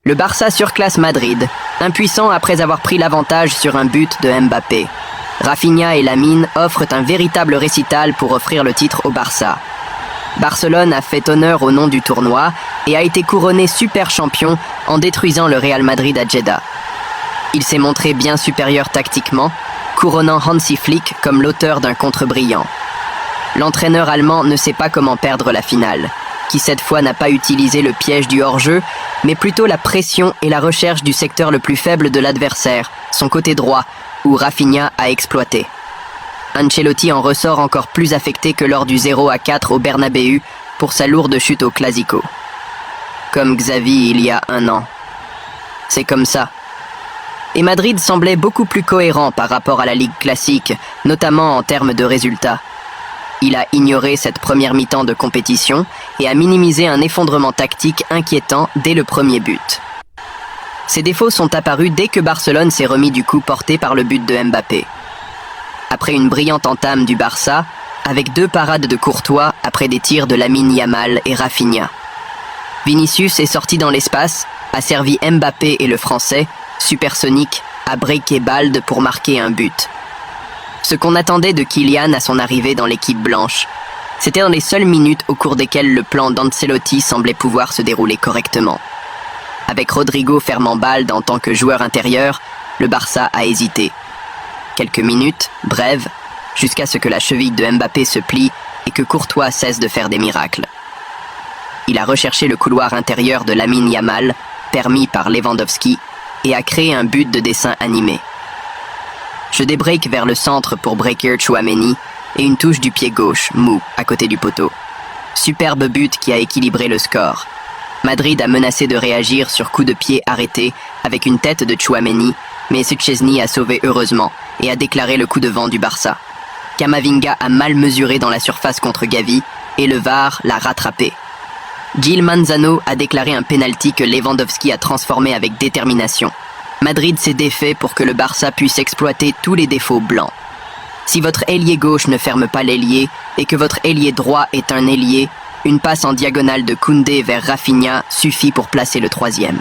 Le Barça surclasse Madrid, impuissant après avoir pris l'avantage sur un but de Mbappé. Rafinha et Lamine offrent un véritable récital pour offrir le titre au Barça. Barcelone a fait honneur au nom du tournoi et a été couronné super champion en détruisant le Real Madrid à Jeddah. Il s'est montré bien supérieur tactiquement, couronnant Hansi Flick comme l'auteur d'un contre brillant. L'entraîneur allemand ne sait pas comment perdre la finale, qui cette fois n'a pas utilisé le piège du hors-jeu, mais plutôt la pression et la recherche du secteur le plus faible de l'adversaire, son côté droit, où Rafinha a exploité. Ancelotti en ressort encore plus affecté que lors du 0-4 au Bernabéu pour sa lourde chute au Clasico. Comme Xavi il y a un an. C'est comme ça. Et Madrid semblait beaucoup plus cohérent par rapport à la Ligue classique, notamment en termes de résultats. Il a ignoré cette première mi-temps de compétition et a minimisé un effondrement tactique inquiétant dès le premier but. Ces défauts sont apparus dès que Barcelone s'est remis du coup porté par le but de Mbappé. Après une brillante entame du Barça, avec 2 parades de Courtois après des tirs de Lamine Yamal et Rafinha. Vinicius est sorti dans l'espace, a servi Mbappé et le Français, supersonique, à breaké Balde pour marquer un but. Ce qu'on attendait de Kylian à son arrivée dans l'équipe blanche, c'était dans les seules minutes au cours desquelles le plan d'Ancelotti semblait pouvoir se dérouler correctement. Avec Rodrigo fermant Balde en tant que joueur intérieur, le Barça a hésité. Quelques minutes, brèves, jusqu'à ce que la cheville de Mbappé se plie et que Courtois cesse de faire des miracles. Il a recherché le couloir intérieur de Lamine Yamal, permis par Lewandowski, et a créé un but de dessin animé. Je débreak vers le centre pour breaker Tchouaméni et une touche du pied gauche, mou, à côté du poteau. Superbe but qui a équilibré le score. Madrid a menacé de réagir sur coup de pied arrêté avec une tête de Tchouaméni, mais Szczęsny a sauvé heureusement et a déclaré le coup de vent du Barça. Camavinga a mal mesuré dans la surface contre Gavi et le VAR l'a rattrapé. Gil Manzano a déclaré un penalty que Lewandowski a transformé avec détermination. Madrid s'est défait pour que le Barça puisse exploiter tous les défauts blancs. Si votre ailier gauche ne ferme pas l'ailier et que votre ailier droit est un ailier, une passe en diagonale de Koundé vers Rafinha suffit pour placer le 3e.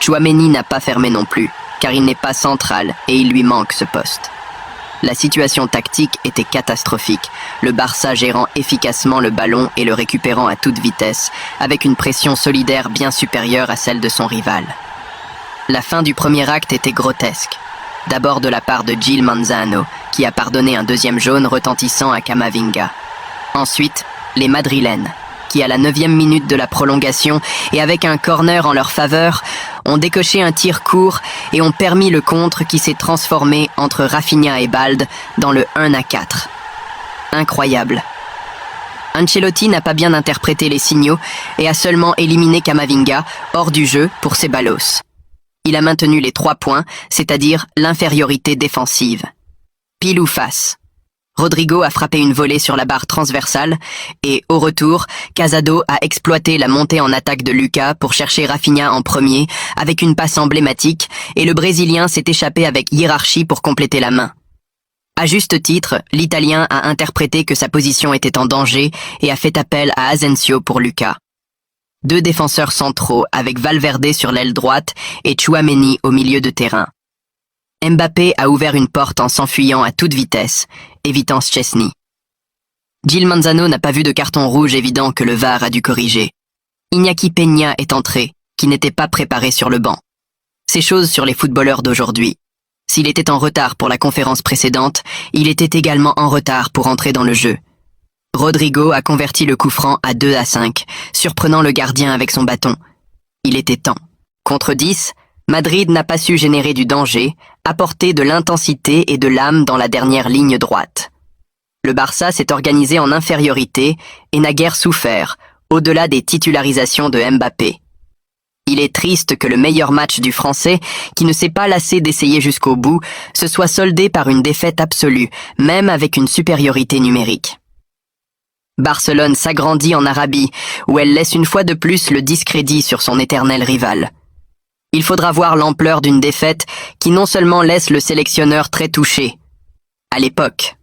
Tchouaméni n'a pas fermé non plus, car il n'est pas central et il lui manque ce poste. La situation tactique était catastrophique, le Barça gérant efficacement le ballon et le récupérant à toute vitesse, avec une pression solidaire bien supérieure à celle de son rival. La fin du premier acte était grotesque. D'abord de la part de Gil Manzano, qui a pardonné un 2e jaune retentissant à Camavinga. Ensuite, les Madrilènes, qui à la 9e minute de la prolongation et avec un corner en leur faveur, ont décoché un tir court et ont permis le contre qui s'est transformé entre Rafinha et Balde dans le 1-4. Incroyable. Ancelotti n'a pas bien interprété les signaux et a seulement éliminé Camavinga hors du jeu pour ses ballos. Il a maintenu les 3 points, c'est-à-dire l'infériorité défensive. Pile ou face. Rodrigo a frappé une volée sur la barre transversale et, au retour, Casado a exploité la montée en attaque de Lucas pour chercher Rafinha en premier avec une passe emblématique et le Brésilien s'est échappé avec hiérarchie pour compléter la main. À juste titre, l'Italien a interprété que sa position était en danger et a fait appel à Asensio pour Lucas. 2 défenseurs centraux avec Valverde sur l'aile droite et Tchouaméni au milieu de terrain. Mbappé a ouvert une porte en s'enfuyant à toute vitesse, évitant Szczęsny. Gil Manzano n'a pas vu de carton rouge évident que le VAR a dû corriger. Iñaki Peña est entré, qui n'était pas préparé sur le banc. C'est chose sur les footballeurs d'aujourd'hui. S'il était en retard pour la conférence précédente, il était également en retard pour entrer dans le jeu. Rodrigo a converti le coup franc à 2-5, surprenant le gardien avec son bâton. Il était temps. Contre 10, Madrid n'a pas su générer du danger, apporter de l'intensité et de l'âme dans la dernière ligne droite. Le Barça s'est organisé en infériorité et n'a guère souffert, au-delà des titularisations de Mbappé. Il est triste que le meilleur match du Français, qui ne s'est pas lassé d'essayer jusqu'au bout, se soit soldé par une défaite absolue, même avec une supériorité numérique. Barcelone s'agrandit en Arabie, où elle laisse une fois de plus le discrédit sur son éternel rival. Il faudra voir l'ampleur d'une défaite qui non seulement laisse le sélectionneur très touché. À l'époque,